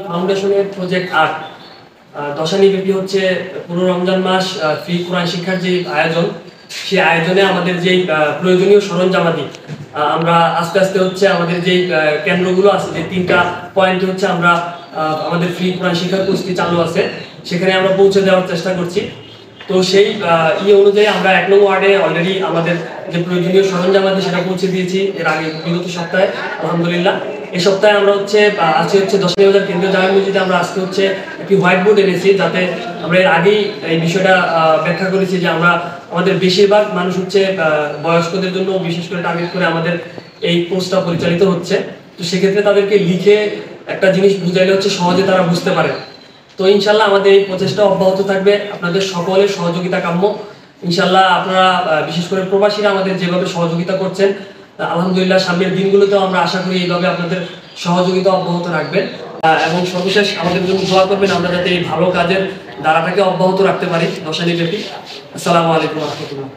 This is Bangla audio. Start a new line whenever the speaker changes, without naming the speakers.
ফাউন্ডেশনের প্রজেক্ট ৮ দশানিব্যাপী হচ্ছে পুরো রমজান মাস ফ্রি কোরআন শিক্ষার যে আয়োজন, সেই আয়োজনে আমাদের যেই প্রয়োজনীয় সরঞ্জামাদি আমরা আস্তে আস্তে হচ্ছে আমাদের যেই কেন্দ্রগুলো আছে, যে ৩টা পয়েন্ট হচ্ছে আমরা আমাদের ফ্রি কোরআন শিক্ষার কোর্সটি চালু আছে, সেখানে আমরা পৌঁছে দেওয়ার চেষ্টা করছি। তো সেই অনুযায়ী আমরা ১ নং ওয়ার্ডে অলরেডি আমাদের যে প্রয়োজনীয় সরঞ্জামাদি সেটা পৌঁছে দিয়েছি এর আগে বিগত সপ্তাহে, আলহামদুলিল্লাহ। এই সপ্তাহে আমরা হচ্ছে আজকে হচ্ছে দশানী কেন্দ্রীয় জামে মসজিদে আমরা আজকে হচ্ছে একটি হোয়াইট বোর্ড এনেছি, যাতে আমরা এর আগেই এই বিষয়টা ব্যাখ্যা করেছি যে আমরা আমাদের বেশিরভাগ মানুষ হচ্ছে বয়স্কদের জন্য বিশেষ করে টার্গেট করে আমাদের এই কোর্সটা পরিচালিত হচ্ছে। তো সেক্ষেত্রে তাদেরকে লিখে একটা জিনিস বুঝাইলে হচ্ছে সহজে তারা বুঝতে পারে। তো ইনশাল্লাহ আমাদের এই প্রচেষ্টা অব্যাহত থাকবে, আপনাদের সকলের সহযোগিতা কাম্য। ইনশাল্লাহ আপনারা বিশেষ করে প্রবাসীরা আমাদের যেভাবে সহযোগিতা করছেন, আলহামদুলিল্লাহ সামনের দিনগুলোতেও আমরা আশা করি এইভাবে আপনাদের সহযোগিতা অব্যাহত রাখবেন। এবং সর্বশেষ আমাদের জন্য দোয়া করবেন, আমরা যাতে এই ভালো কাজের ধারাটাকে অব্যাহত রাখতে পারি দশানিব্যাপী। আসসালামু আলাইকুম ওয়া রাহমাতুল্লাহ।